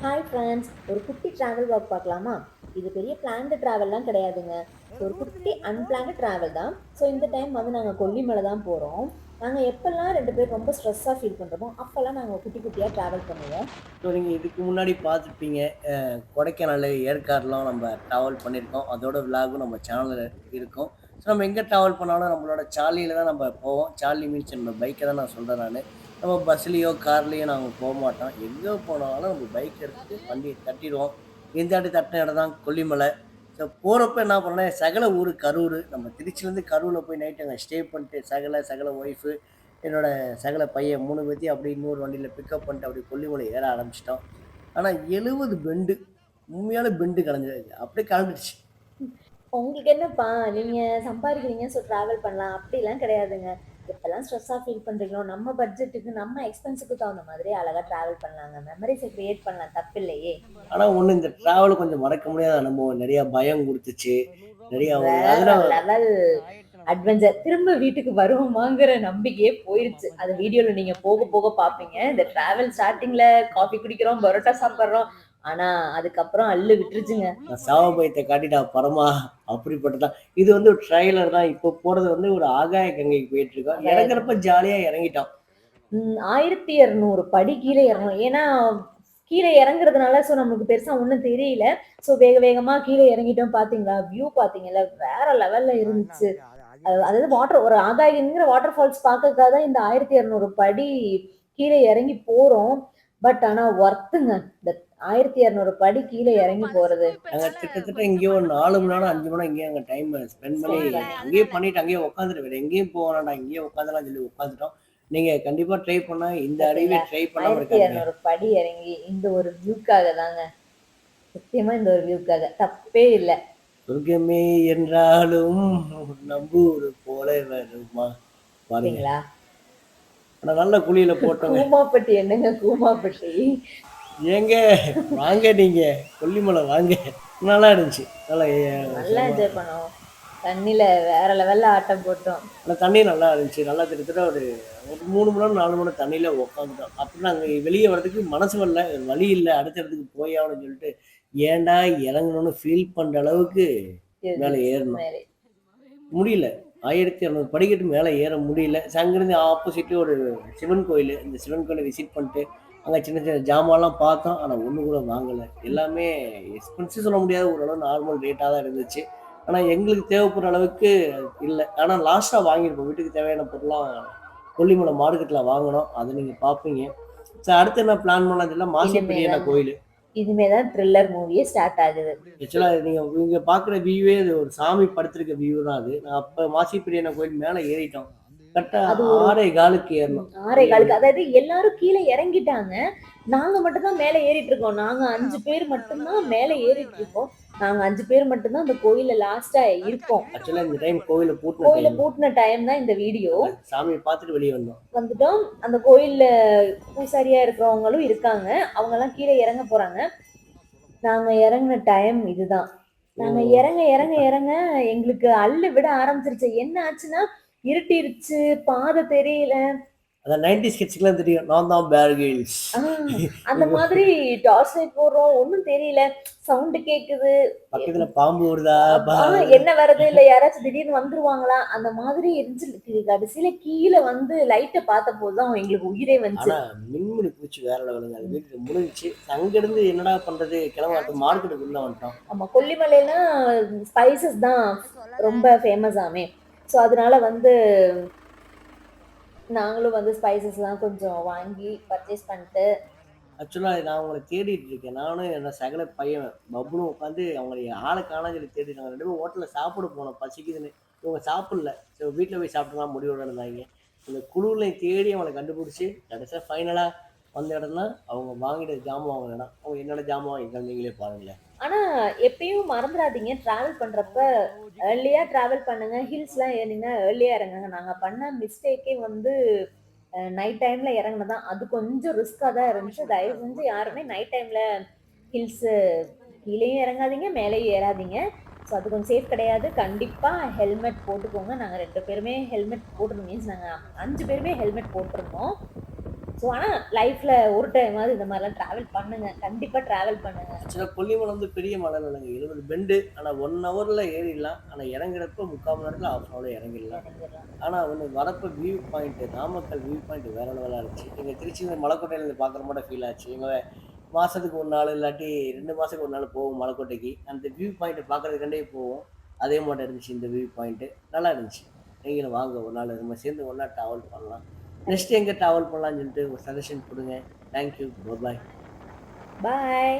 Hi friends, ஒரு குட்டி travel walk பார்க்கலாமா? இது பெரிய பிளான்டு ட்ராவல்லாம் கிடையாதுங்க. ஸோ ஒரு குட்டி அன்பிளான்டு ட்ராவல் தான். ஸோ இந்த டைம் வந்து நாங்கள் கொல்லிமலை தான் போகிறோம். நாங்கள் எப்போல்லாம் ரெண்டு பேர் ரொம்ப ஸ்ட்ரெஸ்ஸாக ஃபீல் பண்ணுறோமோ அப்போல்லாம் நாங்கள் குட்டி குட்டியாக ட்ராவல் பண்ணுவோம். ஸோ நீங்க இதுக்கு முன்னாடி பார்த்துருப்பீங்க. கொடைக்கானல், ஏற்காடுலாம் நம்ம ட்ராவல் பண்ணியிருக்கோம். அதோட விலாகும் நம்ம சேனல்ல இருக்கும். ஸோ நம்ம எங்க ட்ராவல் பண்ணாலும் நம்மளோட சார்லியில தான் நம்ம போவோம். சார்லி மீன்ஸ் நம்ம பைக்க தான் நான் சொல்றேன் நானு. நம்ம பஸ்லயோ, கார்லயோ நாங்க போமாட்டோம். எங்க போனாலும் நம்ம பைக் எடுத்துட்டு வண்டிய தட்டிருவோம். இந்த வாட்டி தட்டுன இடம் தான் கொல்லிமலை. ஸோ போறப்ப என்ன பண்ணோம்னா, சகல ஊரு கரூரு. நம்ம திருச்சியிலேருந்து கரூர்ல போய் நைட் அங்க ஸ்டே பண்ணிட்டு, சகல ஒய்ஃபு, என்னோட சகல பையன் 3 பேத்தையும் அப்படியே இன்னொரு வண்டியில பிக்கப் பண்ணிட்டு அப்படியே கொல்லிமலை ஏற ஆரம்பிச்சுட்டோம். ஆனா 70 பெண்டு. உண்மையான பெண்டு கலஞ்சிருச்சு. அப்படியே கலண்டுருச்சு. உங்களுக்கு என்னப்பா, நீங்கள் சம்பாதிக்கிறீங்க ஸோ ட்ராவல் பண்ணலாம் அப்படிலாம் கிடையாதுங்க. எப்போல்லாம் ஸ்ட்ரெஸ்ஸாக ஃபீல் பண்ணுறீங்களோ நம்ம பட்ஜெட்டுக்கு நம்ம எக்ஸ்பென்ஸுக்கு தகுந்த மாதிரி அழகாக ட்ராவல் பண்ணலாங்க. மெமரிஸை க்ரியேட் பண்ணலாம், தப்பில்லையே. ஆனா ஒண்ணு இந்த டிராவல் கொஞ்சம் மறக்க முடியாத அனுபவம். நெறைய பயம் குடுத்துச்சு. நெறைய ஒரு வேற அதெல்லாம் லெவல் அட்வென்ச்சர். திரும்ப வீட்டுக்கு வருவோமாங்கிற நம்பிக்கையே போயிருச்சு. அது வீடியோல நீங்க போக போக பாப்பீங்க. இந்த டிராவல் ஸ்டார்டிங்ல காஃபி குடிக்கிறோம், பரோட்டா சாப்பிடுறோம். ஆனா அதுக்கப்புறம் அள்ளு விட்டுருச்சுங்க. நான் சாவ பயத்த காட்டிட்டா படமா அப்படிப்பட்டதான். இது வந்து ஒரு ட்ரெய்லர் தான். இப்போ போறது வந்து ஒரு ஆகாய கங்கைக்கு போயிட்டுருக்கோம். அதாவது இறங்குறப்ப ஜாலியா இறங்கிட்டோம். 1200 படி கீழ இறங்கணும். ஏன்னா கீழ இறங்குறதுனால நமக்கு பெருசா ஒண்ணும் தெரியல. வேக வேகமா கீழ இறங்கிட்டோம். பாத்தீங்களா? வியூ பாத்தீங்கல்ல? வேற லெவல்ல இருந்துச்சு. அதாவது ஒரு ஆகாயங்கிற வாட்டர் ஃபால்ஸ் பார்க்கறதுக்காக தான் இந்த 1200 படி கீழ இறங்கி போறோம். பட் ஆனா ஒர்த்துங்க. இந்த 1200 படி கீழ இறங்கி போறது. நாங்க கிட்டத்தட்ட எங்கேயோ 4 மணி நேரம், 5 மணி நேரம் இங்கேயே அங்க டைம் ஸ்பெண்ட் பண்ணி ஸ்பெண்ட் பண்ணி அங்கேயே பண்ணிட்டு அங்கேயே உட்காந்துட்டு வேற எங்கேயும் போ வேணாம்டா, இங்கேயே உட்காந்துடலாம்னு சொல்லி உட்காந்துட்டோம். நீங்க கண்டிப்பா ட்ரை பண்ணா இந்த அருவிய பாத்தீங்களா? ட்ரை பண்ணாம இருக்காதீங்க. 1200 படி இறங்கி இந்த ஒரு வியூக்காக தாங்க. சத்தியமா இந்த ஒரு வியூக்காக. தப்பே இல்ல. சொர்க்கமே என்றாலும் நம்ப ஊரு போல வருமா? பாருங்க. பாத்தீங்களா? ஆனா நல்ல குழியில போட்டோங்க. கூமாப்பட்டி என்னங்க கூமாப்பட்டி? ஏங்க வாங்க நீங்க. கொல்லிமலை வாங்க. நல்லா இருந்துச்சு. நல்லா நல்லா செம. என்ஜாய் பண்ணோம். தண்ணீல வேற லெவல்ல ஆட்டம் போட்டோம். ஆனா தண்ணி நல்லா இருந்துச்சு. நல்லா கிட்டத்தட்ட ஒரு 3 மணி நேரம், 4 மணி நேரம் தண்ணியில உட்காந்துட்டோம். அப்புறம் நாங்க வெளிய வரதுக்கு மனசு வரல. வேற வழி இல்ல. அடுத்த இடத்துக்கு போய் ஆகணும்னு சொல்லிட்டு, ஏன்டா இறங்கணும்னு ஃபீல் பண்ற அளவுக்கு மேல இருந்துச்சு. ஏறுனோம். உண்மையிலே. முடியல. 1200 படிக்கட்டு மேல ஏற முடியல. அங்கருந்து ஆப்போசிட் ஒரு சிவன் கோயிலு. இந்த சிவன் கோயில விசிட் பண்ணிட்டு, அங்க சின்ன சின்ன ஜாமான்லாம் பார்த்தோம். ஆனா ஒண்ணு கூட வாங்கல. எல்லாமே எக்ஸ்பென்சிவ் சொல்ல முடியாது. ஓரளவு நார்மல் ரேட்டா தான் இருந்துச்சு. ஆனா எங்களுக்கு தேவைப்படுற அளவுக்கு இல்ல. ஆனா லாஸ்ட்டா வாங்கியிருப்போம். வீட்டுக்கு தேவையான பொருள்லாம் கொல்லிமலை மார்க்கெட்ல வாங்குனோம். அத நீங்க பார்ப்பீங்க. சரி அடுத்து என்ன பிளான் பண்ணலாம்னு தெரியல. மாசி இனிமே பெரியண்ணா தாங்க. கோயிலு. இனிமே தான் த்ரில்லர் மூவியே ஸ்டார்ட் ஆகுது. ஆக்சுவலா நீங்க இங்க பார்க்குற வியூவே அது ஒரு சாமி படுத்திருக்க வியூ தான் அது. நான் அப்ப மாசி பெரியண்ணா கோயில் மேல ஏறிட்டோம். கரெக்ட்டா அது ஒரு 6:15க்கு ஏறணும். அது 6:15 அதாவது எல்லாரும் கீழ இறங்கிட்டாங்க. நாங்க மட்டும் தான் மேல ஏறிட்டு இருக்கோம். நாங்க 5 பேர் மட்டும் தான் மேல ஏறிட்டு இருக்கோம். நாங்க 5 பேர் மட்டும் தான் அந்த கோயில்ல லாஸ்ட்டா இருப்போம். ஆக்சுவலா இந்த டைம் கோவில பூட்டுன கோயில டைம். பூட்டுன டைம் தான் இந்த வீடியோ. அதான் சாமிய பார்த்துட்டு வெளிய வந்தோம். வந்துட்டோம். அந்த கோயில்ல பூசாரியா இருக்கிறவங்களும் இருக்காங்க. அவங்கலாம் கீழ இறங்க போறாங்க. நாங்க இறங்குன டைம் இதுதான். ஓ! நாங்க இறங்க, இறங்க, இறங்க எங்களுக்கு அள்ளு விட ஆரம்பிச்சுருச்சு. என்ன ஆச்சுன்னா, இருட்டிருச்சு, பாதை தெரியல. அதான் 90ஸ் கிட்ஸ்க்குலாம் தெரியும். நான் தான் பேர் கிரில்ஸ். ஆ அந்த மாதிரி டார்ச் லைட் போடுறோம். ஒண்ணும் தெரியல. சவுண்ட் கேக்குது. எ பக்கத்துல பாம்பு வருதா? ஆ என்ன வருது? இல்ல யாராச்சும் திடீர்னு வந்துருவாங்களா? அந்த மாதிரி இருந்துச்சு. கடைசியில கீழ வந்து லைட்ட பார்த்தபோது தான் எங்களுக்கு உயிரே வந்துச்சு. ஆனா மின்மினி பூச்சி வேற லெவலுங்க. அது வீட்டுக்கு முழுகுச்சு. அங்கருந்து என்னடா பண்றது? கிளம்ப மார்க்கெட்டுக்கு உள்ள வந்துட்டோம். ஆமா, கொல்லிமலைன்னா ஸ்பைசஸ் தான் ரொம்ப ஃபேமஸாமே. அதனால வந்து நாங்களும் வந்து ஸ்பைசஸ்லாம் கொஞ்சம் வாங்கி பர்ச்சேஸ் பண்ணிட்டு ஆக்சுவலா நான் உங்கள தேடிட்டு இருக்கேன். நானும் என்ன சகல பையன் பப்ளும் உட்காந்து அவங்கள ஆள காணோம்னு சொல்லி தேடிட்டு இருக்காங்க. 2 பேரும் ஹோட்டல்ல சாப்பிட போனோம் பசிக்குதுன்னு. இவங்க சாப்பிடல. சரி வீட்ல போய் சாப்பிட்டுக்கலாம் முடிவோட இருந்தாய்ங்க. இந்த குழுவுலயும் தேடி அவங்கள கண்டுபிடிச்சு, கடைசியா ஃபைனலா வந்த இடம் தான் அவங்க வாங்கின ஜாமான் வாங்குன இடம். அவங்க என்னென்ன ஜாமான் வாங்கியிருக்காங்க நீங்களே பாருங்களேன். ஆனா எப்பயும் மறந்துடாதீங்க, டிராவல் பண்றப்ப ஏர்லியா டிராவல் பண்ணுங்க. ஹில்ஸ்லாம் ஏறுனீங்கன்னா ஏர்லியா இறங்குங்க. நாங்க பண்ண மிஸ்டேக்கே வந்து நைட் டைம்ல இறங்குனது தான். அது கொஞ்சம் ரிஸ்க்கா தான் இருந்துச்சு. தயவு செஞ்சு யாருமே நைட் டைம்ல ஹில்ஸ் கீழயும் இறங்காதீங்க, மேலயும் ஏறாதீங்க. அது கொஞ்சம் சேஃப் கிடையாது. கண்டிப்பா ஹெல்மெட் போட்டுக்கோங்க. நாங்க 2 பேருமே ஹெல்மெட் போட்டிருந்தோம். மீன்ஸ் நாங்க 5 பேருமே ஹெல்மெட் போட்டிருந்தோம். ஸோ ஆனா லைஃப்ல ஒரு டைமாவது இந்த மாதிரிலாம் டிராவல் பண்ணுங்க. கண்டிப்பா டிராவல் பண்ணுங்க. ஆக்சுவலா கொல்லிமலை வந்து பெரிய மலை இல்லைங்க. 70 பெண்டு. ஆனா 1 ஹவர்ல ஏறிடலாம். ஆனா இறங்குறப்ப 3/4 மணி நேரத்துல 1/2 ஹவர்ல இறங்கிடலாம். இறங்கிடலாம். ஆனா வந்து வரப்ப view point Namakkal view point வேற லெவலா இருந்துச்சு. எங்க திருச்சியில மலைக்கோட்டையில இருந்து பார்க்குற மாட்ட ஃபீல் ஆச்சு. எங்க மாசத்துக்கு 1 நாள் இல்லாட்டி 2 மாசத்துக்கு 1 நாள் போவோம் மலைக்கோட்டைக்கு. அந்த வியூ பாயிண்ட் பார்க்கறதுக்காண்டே போவோம். அதே மாட்டம் இருந்துச்சு இந்த வியூ பாயிண்ட். நல்லா இருந்துச்சு. நீங்களும் வாங்க ஒரு நாள் நம்ம சேர்ந்து ஒண்ணா டிராவல் பண்ணலாம். நெக்ஸ்ட் எங்க டிராவல் பண்ணலாம்னு சொல்லிட்டு ஒரு சஜஷன் குடுங்க. Thank you. பாய். பாய்.